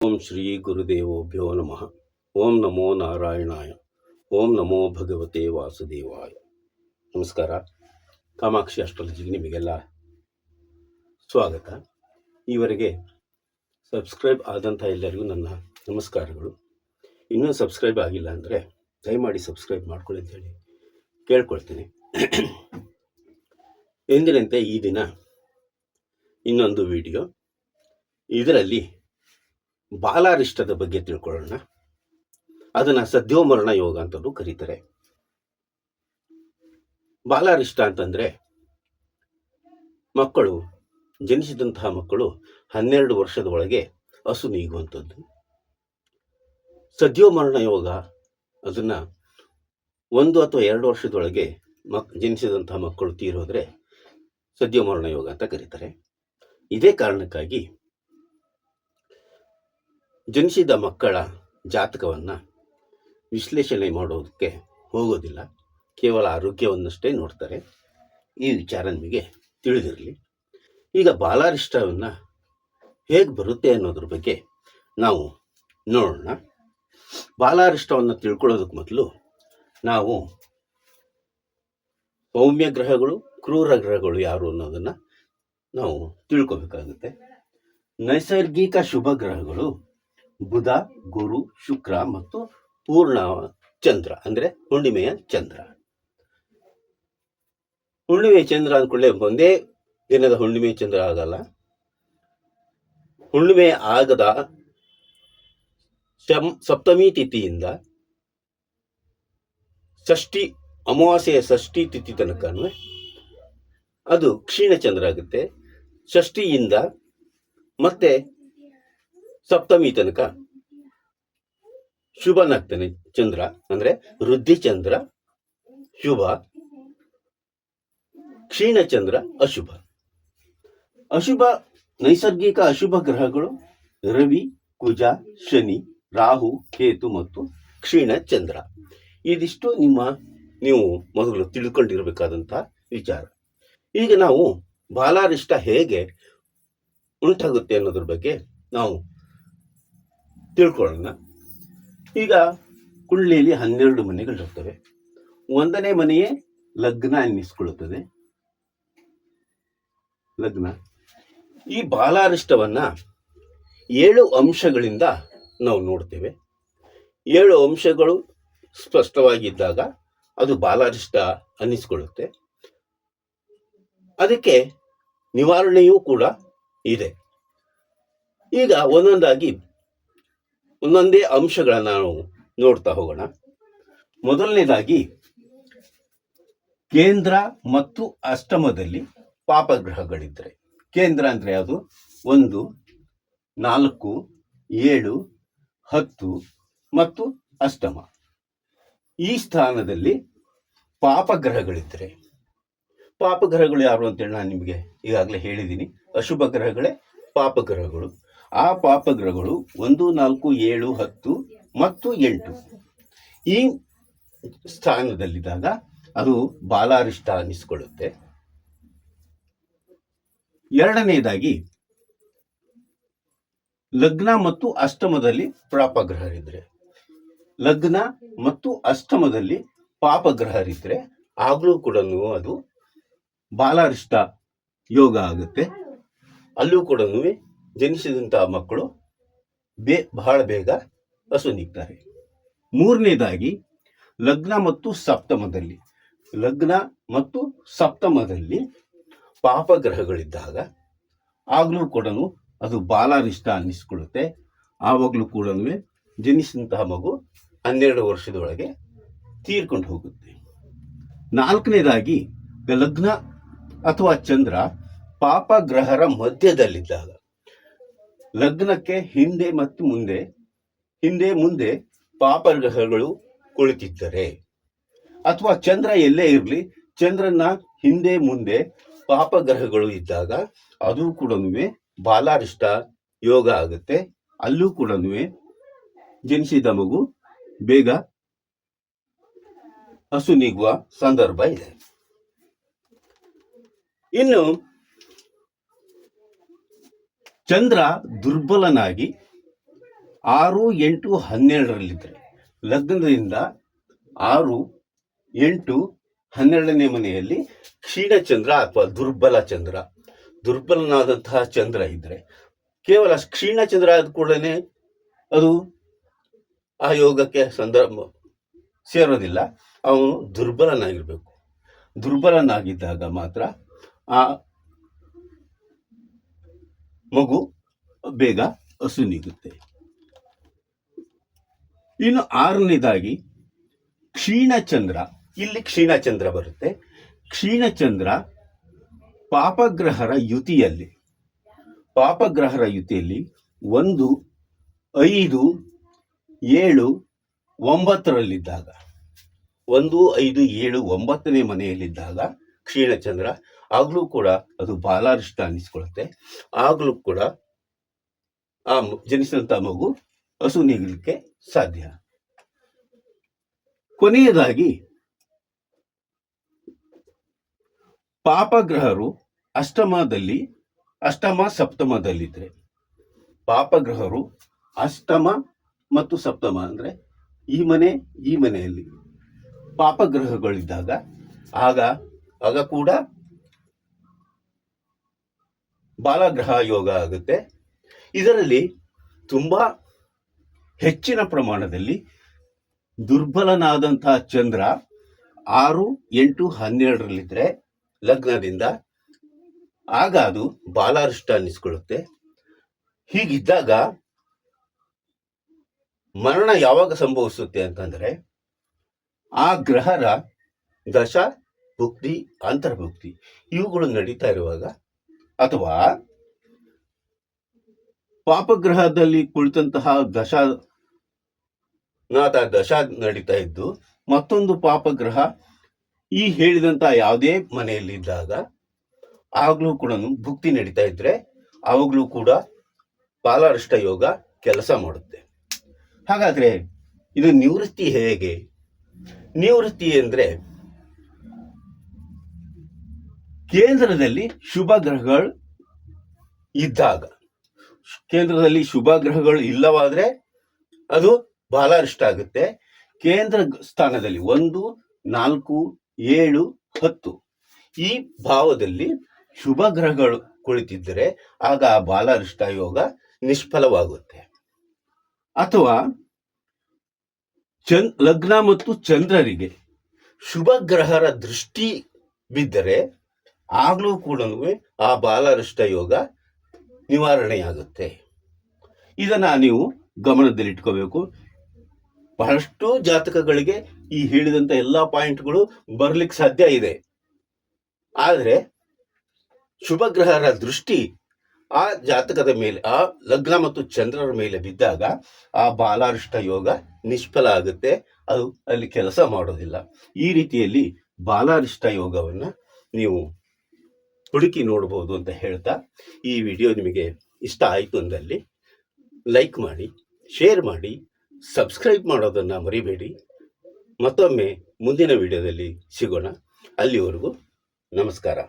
ಓಂ ಶ್ರೀ ಗುರುದೇವೋಭ್ಯೋ ನಮಃ. ಓಂ ನಮೋ ನಾರಾಯಣಾಯ. ಓಂ ನಮೋ ಭಗವತೆ ವಾಸುದೇವಾಯ. ನಮಸ್ಕಾರ. ಕಾಮಾಕ್ಷಿ ಅಸ್ಟ್ರಾಲಜಿಗೆ ನಿಮಗೆಲ್ಲ ಸ್ವಾಗತ. ಈವರೆಗೆ ಸಬ್ಸ್ಕ್ರೈಬ್ ಆದಂಥ ಎಲ್ಲರಿಗೂ ನನ್ನ ನಮಸ್ಕಾರಗಳು. ಇನ್ನೂ ಸಬ್ಸ್ಕ್ರೈಬ್ ಆಗಿಲ್ಲ ಅಂದರೆ ದಯಮಾಡಿ ಸಬ್ಸ್ಕ್ರೈಬ್ ಮಾಡ್ಕೊಳ್ಳಿ ಅಂತೇಳಿ ಕೇಳ್ಕೊಳ್ತೀನಿ. ಎಂದಿನಂತೆ ಈ ದಿನ ಇನ್ನೊಂದು ವಿಡಿಯೋ. ಇದರಲ್ಲಿ ಬಾಲಾರಿಷ್ಟದ ಬಗ್ಗೆ ತಿಳ್ಕೊಳ್ಳೋಣ. ಅದನ್ನು ಸದ್ಯೋಮರಣ ಯೋಗ ಅಂತಲೂ ಕರೀತಾರೆ. ಬಾಲಾರಿಷ್ಟ ಅಂತಂದರೆ ಮಕ್ಕಳು, ಜನಿಸಿದಂತಹ ಮಕ್ಕಳು 12 ವರ್ಷದ ಒಳಗೆ ಹಸು ನೀಗುವಂಥದ್ದು. ಸದ್ಯೋಮರಣ ಯೋಗ ಅದನ್ನು 1 ಅಥವಾ 2 ವರ್ಷದೊಳಗೆ ಜನಿಸಿದಂತಹ ಮಕ್ಕಳು ತೀರೋದ್ರೆ ಸದ್ಯೋಮರಣ ಯೋಗ ಅಂತ ಕರೀತಾರೆ. ಇದೇ ಕಾರಣಕ್ಕಾಗಿ ಜನಿಸಿದ ಮಕ್ಕಳ ಜಾತಕವನ್ನು ವಿಶ್ಲೇಷಣೆ ಮಾಡೋದಕ್ಕೆ ಹೋಗೋದಿಲ್ಲ, ಕೇವಲ ಆರೋಗ್ಯವನ್ನಷ್ಟೇ ನೋಡ್ತಾರೆ. ಈ ವಿಚಾರ ನಿಮಗೆ ತಿಳಿದಿರಲಿ. ಈಗ ಬಾಲಾರಿಷ್ಟವನ್ನು ಹೇಗೆ ಬರುತ್ತೆ ಅನ್ನೋದ್ರ ಬಗ್ಗೆ ನಾವು ನೋಡೋಣ. ಬಾಲಾರಿಷ್ಟವನ್ನು ತಿಳ್ಕೊಳ್ಳೋದಕ್ಕೆ ಮೊದಲು ನಾವು ಸೌಮ್ಯ ಗ್ರಹಗಳು, ಕ್ರೂರ ಗ್ರಹಗಳು ಯಾರು ಅನ್ನೋದನ್ನು ನಾವು ತಿಳ್ಕೊಬೇಕಾಗುತ್ತೆ. ನೈಸರ್ಗಿಕ ಶುಭ ಗ್ರಹಗಳು ಬುಧ, ಗುರು, ಶುಕ್ರ ಮತ್ತು ಪೂರ್ಣ ಚಂದ್ರ, ಅಂದರೆ ಹುಣ್ಣಿಮೆಯ ಚಂದ್ರ. ಹುಣ್ಣಿಮೆಯ ಚಂದ್ರ ಅಂದ್ಕೊಳ್ಳೆ ಒಂದೇ ದಿನದ ಹುಣ್ಣಿಮೆಯ ಚಂದ್ರ ಆಗಲ್ಲ. ಹುಣ್ಣಿಮೆ ಆಗದ ಸಪ್ತಮಿ ತಿಥಿಯಿಂದ ಅಮಾವಾಸ್ಯೆಯ ಷಷ್ಠಿ ತಿಥಿ ತನಕನೂ ಅದು ಕ್ಷೀಣ ಚಂದ್ರ ಆಗುತ್ತೆ. ಷಷ್ಠಿಯಿಂದ ಮತ್ತೆ ಸಪ್ತಮಿ ತನಕ ಶುಭನಾಗ್ತಾನೆ ಚಂದ್ರ, ಅಂದ್ರೆ ವೃದ್ಧಿ ಚಂದ್ರ ಶುಭ, ಕ್ಷೀಣ ಚಂದ್ರ ಅಶುಭ. ನೈಸರ್ಗಿಕ ಅಶುಭ ಗ್ರಹಗಳು ರವಿ, ಕುಜ, ಶನಿ, ರಾಹು, ಕೇತು ಮತ್ತು ಕ್ಷೀಣ ಚಂದ್ರ. ಇದಿಷ್ಟು ನೀವು ಮೊದಲು ತಿಳ್ಕೊಂಡಿರಬೇಕಾದಂಥ ವಿಚಾರ. ಈಗ ನಾವು ಬಾಲಾರಿಷ್ಟ ಹೇಗೆ ಉಂಟಾಗುತ್ತೆ ಅನ್ನೋದ್ರ ಬಗ್ಗೆ ನಾವು ತಿಳ್ಕೊಳ್ಳೋಣ. ಈಗ ಕುಂಡಲಿಯಲ್ಲಿ 12 ಮನೆಗಳಿರ್ತವೆ. 1ನೇ ಮನೆಯೇ ಲಗ್ನ ಅನ್ನಿಸ್ಕೊಳ್ಳುತ್ತದೆ. ಲಗ್ನ. ಈ ಬಾಲಾರಿಷ್ಟವನ್ನ 7 ಅಂಶಗಳಿಂದ ನಾವು ನೋಡ್ತೇವೆ. 7 ಅಂಶಗಳು ಸ್ಪಷ್ಟವಾಗಿದ್ದಾಗ ಅದು ಬಾಲಾರಿಷ್ಟ ಅನ್ನಿಸ್ಕೊಳ್ಳುತ್ತೆ. ಅದಕ್ಕೆ ನಿವಾರಣೆಯೂ ಕೂಡ ಇದೆ. ಈಗ ಒಂದೊಂದೇ ಅಂಶಗಳನ್ನ ನಾವು ನೋಡ್ತಾ ಹೋಗೋಣ. ಮೊದಲನೇದಾಗಿ ಕೇಂದ್ರ ಮತ್ತು ಅಷ್ಟಮದಲ್ಲಿ ಪಾಪಗ್ರಹಗಳಿದ್ರೆ. ಕೇಂದ್ರ ಅಂದ್ರೆ ಅದು 1, 4, 7, 10 ಮತ್ತು ಅಷ್ಟಮ. ಈ ಸ್ಥಾನದಲ್ಲಿ ಪಾಪಗ್ರಹಗಳಿದ್ರೆ, ಪಾಪಗ್ರಹಗಳು ಯಾರು ಅಂತೇಳಿ ನಾನು ನಿಮಗೆ ಈಗಾಗಲೇ ಹೇಳಿದ್ದೀನಿ. ಅಶುಭ ಗ್ರಹಗಳೇ ಪಾಪಗ್ರಹಗಳು. ಆ ಪಾಪಗ್ರಹಗಳು 1, 4, 7, 10 ಮತ್ತು 8 ಈ ಸ್ಥಾನದಲ್ಲಿದ್ದಾಗ ಅದು ಬಾಲಾರಿಷ್ಟ ಅನ್ನಿಸ್ಕೊಳ್ಳುತ್ತೆ. ಎರಡನೇದಾಗಿ ಲಗ್ನ ಮತ್ತು ಅಷ್ಟಮದಲ್ಲಿ ಪಾಪಗ್ರಹರಿದ್ರೆ, ಲಗ್ನ ಮತ್ತು ಅಷ್ಟಮದಲ್ಲಿ ಪಾಪಗ್ರಹರಿದ್ರೆ ಆಗ್ಲೂ ಕೂಡ ಅದು ಬಾಲಾರಿಷ್ಟ ಯೋಗ ಆಗುತ್ತೆ. ಅಲ್ಲೂ ಕೂಡ ಜನಿಸಿದಂತಹ ಮಕ್ಕಳು ಬಹಳ ಬೇಗ ಹಸು ನೀಗ್ತಾರೆ. ಮೂರನೇದಾಗಿ ಲಗ್ನ ಮತ್ತು ಸಪ್ತಮದಲ್ಲಿ ಪಾಪಗ್ರಹಗಳಿದ್ದಾಗ ಆಗ್ಲೂ ಕೂಡ ಅದು ಬಾಲಾರಿಷ್ಟ ಅನ್ನಿಸ್ಕೊಳ್ಳುತ್ತೆ. ಆವಾಗಲೂ ಕೂಡ ಜನಿಸಿದಂತಹ ಮಗು 12 ವರ್ಷದೊಳಗೆ ತೀರ್ಕೊಂಡು ಹೋಗುತ್ತೆ. ನಾಲ್ಕನೇದಾಗಿ ಲಗ್ನ ಅಥವಾ ಚಂದ್ರ ಪಾಪಗ್ರಹರ ಮಧ್ಯದಲ್ಲಿದ್ದಾಗ, ಲಗ್ನಕ್ಕೆ ಹಿಂದೆ ಮತ್ತು ಮುಂದೆ ಪಾಪಗ್ರಹಗಳು ಕುಳಿತಿದ್ದರೆ, ಅಥವಾ ಚಂದ್ರ ಎಲ್ಲೇ ಇರಲಿ, ಚಂದ್ರನ ಹಿಂದೆ ಮುಂದೆ ಪಾಪಗ್ರಹಗಳು ಇದ್ದಾಗ ಅದು ಕೂಡ ಬಾಲಾರಿಷ್ಟ ಯೋಗ ಆಗುತ್ತೆ. ಅಲ್ಲೂ ಕೂಡ ಜನಿಸಿದ ಮಗು ಬೇಗ ಹಸು ನೀಗುವ ಸಂದರ್ಭ ಇದೆ. ಇನ್ನು ಚಂದ್ರ ದುರ್ಬಲನಾಗಿ 6, 8, 12ರಲ್ಲಿದ್ದರೆ ಲಗ್ನದಿಂದ 6, 8, 12ನೇ ಮನೆಯಲ್ಲಿ ಕ್ಷೀಣಚಂದ್ರ ಅಥವಾ ದುರ್ಬಲನಾದಂತಹ ಚಂದ್ರ ಇದ್ರೆ, ಕೇವಲ ಕ್ಷೀಣಚಂದ್ರ ಆದ ಕೂಡಲೇ ಅದು ಆ ಯೋಗಕ್ಕೆ ಸೇರೋದಿಲ್ಲ. ಅವನು ದುರ್ಬಲನಾಗಿರ್ಬೇಕು. ದುರ್ಬಲನಾಗಿದ್ದಾಗ ಮಾತ್ರ ಆ ಮಗು ಬೇಗ ಹಸು ನೀಗುತ್ತೆ. ಇನ್ನು 6ನೇದಾಗಿ ಕ್ಷೀಣಚಂದ್ರ. ಇಲ್ಲಿ ಕ್ಷೀಣಚಂದ್ರ ಬರುತ್ತೆ. ಕ್ಷೀಣಚಂದ್ರ ಪಾಪಗ್ರಹರ ಯುತಿಯಲ್ಲಿ 1, 5, 7, 9ರಲ್ಲಿದ್ದಾಗ 1, 5, 7, 9ನೇ ಮನೆಯಲ್ಲಿದ್ದಾಗ ಕ್ಷೀಣಚಂದ್ರ, ಆಗ್ಲೂ ಕೂಡ ಅದು ಬಾಲಾರಿಷ್ಟ ಅನ್ನಿಸ್ಕೊಳುತ್ತೆ. ಆಗ್ಲೂ ಕೂಡ ಆ ಜನಿಸಿದಂಥ ಮಗು ಹಸು ನೀಗಲಿಕ್ಕೆ ಸಾಧ್ಯ. ಕೊನೆಯದಾಗಿ ಪಾಪಗ್ರಹರು ಅಷ್ಟಮ ಸಪ್ತಮದಲ್ಲಿದ್ರೆ, ಪಾಪಗ್ರಹರು ಅಷ್ಟಮ ಮತ್ತು ಸಪ್ತಮ ಅಂದ್ರೆ ಈ ಮನೆಯಲ್ಲಿ ಪಾಪಗ್ರಹಗಳಿದ್ದಾಗ ಆಗ ಕೂಡ ಬಾಲಗ್ರಹ ಯೋಗ ಆಗುತ್ತೆ. ಇದರಲ್ಲಿ ತುಂಬಾ ಹೆಚ್ಚಿನ ಪ್ರಮಾಣದಲ್ಲಿ ದುರ್ಬಲನಾದಂತಹ ಚಂದ್ರ 6, 8, 12ರಲ್ಲಿದ್ರೆ ಲಗ್ನದಿಂದ, ಆಗ ಅದು ಬಾಲಾರಿಷ್ಟ ಅನ್ನಿಸ್ಕೊಳ್ಳುತ್ತೆ. ಹೀಗಿದ್ದಾಗ ಮರಣ ಯಾವಾಗ ಸಂಭವಿಸುತ್ತೆ ಅಂತಂದ್ರೆ, ಆ ಗ್ರಹರ ದಶ, ಭುಕ್ತಿ, ಅಂತರ್ಭುಕ್ತಿ ಇವುಗಳು ನಡೀತಾ ಇರುವಾಗ, ಅಥವಾ ಪಾಪಗ್ರಹದಲ್ಲಿ ಕುಳಿತಂತಹ ದಶ ನಡೀತಾ ಇದ್ದು ಮತ್ತೊಂದು ಪಾಪಗ್ರಹ ಈ ಹೇಳಿದಂತ ಯಾವುದೇ ಮನೆಯಲ್ಲಿದ್ದಾಗ ಆಗ್ಲೂ ಕೂಡ ಭುಕ್ತಿ ನಡೀತಾ ಇದ್ರೆ ಆವಾಗ್ಲೂ ಕೂಡ ಬಾಲಾರಿಷ್ಟ ಯೋಗ ಕೆಲಸ ಮಾಡುತ್ತೆ. ಹಾಗಾದ್ರೆ ಇದು ನಿವೃತ್ತಿ ಹೇಗೆ? ನಿವೃತ್ತಿ ಅಂದ್ರೆ ಕೇಂದ್ರದಲ್ಲಿ ಶುಭ ಗ್ರಹಗಳು ಇದ್ದಾಗ. ಕೇಂದ್ರದಲ್ಲಿ ಶುಭ ಗ್ರಹಗಳು ಇಲ್ಲವಾದ್ರೆ ಅದು ಬಾಲಾರಿಷ್ಟ ಆಗುತ್ತೆ. ಕೇಂದ್ರ ಸ್ಥಾನದಲ್ಲಿ 1, 4, 7, 10 ಈ ಭಾವದಲ್ಲಿ ಶುಭ ಗ್ರಹಗಳು ಕುಳಿತಿದ್ದರೆ ಆಗ ಆ ಬಾಲಾರಿಷ್ಟ ಯೋಗ ನಿಷ್ಫಲವಾಗುತ್ತೆ. ಅಥವಾ ಲಗ್ನ ಮತ್ತು ಚಂದ್ರರಿಗೆ ಶುಭ ಗ್ರಹರ ದೃಷ್ಟಿ ಬಿದ್ದರೆ ಆಗ್ಲೂ ಕೂಡ ಆ ಬಾಲಾರಿಷ್ಟ ಯೋಗ ನಿವಾರಣೆಯಾಗುತ್ತೆ. ಇದನ್ನ ನೀವು ಗಮನದಲ್ಲಿಟ್ಕೋಬೇಕು. ಬಹಳಷ್ಟು ಜಾತಕಗಳಿಗೆ ಈ ಹೇಳಿದಂತ ಎಲ್ಲಾ ಪಾಯಿಂಟ್ಗಳು ಬರ್ಲಿಕ್ಕೆ ಸಾಧ್ಯ ಇದೆ. ಆದರೆ ಶುಭ ಗ್ರಹರ ದೃಷ್ಟಿ ಆ ಜಾತಕದ ಮೇಲೆ, ಆ ಲಗ್ನ ಮತ್ತು ಚಂದ್ರರ ಮೇಲೆ ಬಿದ್ದಾಗ ಆ ಬಾಲಾರಿಷ್ಟ ಯೋಗ ನಿಷ್ಫಲ ಆಗುತ್ತೆ. ಅದು ಅಲ್ಲಿ ಕೆಲಸ ಮಾಡೋದಿಲ್ಲ. ಈ ರೀತಿಯಲ್ಲಿ ಬಾಲಾರಿಷ್ಟ ಯೋಗವನ್ನ ನೀವು ಹುಡುಕಿ ನೋಡಬಹುದು ಅಂತ ಹೇಳ್ತಾ, ಈ ವಿಡಿಯೋ ನಿಮಗೆ ಇಷ್ಟ ಆಯಿತು ಅಂದಲ್ಲಿ ಲೈಕ್ ಮಾಡಿ, ಶೇರ್ ಮಾಡಿ, ಸಬ್ಸ್ಕ್ರೈಬ್ ಮಾಡೋದನ್ನ ಮರಿಬೇಡಿ. ಮತ್ತೊಮ್ಮೆ ಮುಂದಿನ ವಿಡಿಯೋದಲ್ಲಿ ಸಿಗೋಣ. ಅಲ್ಲಿವರೆಗೂ ನಮಸ್ಕಾರ.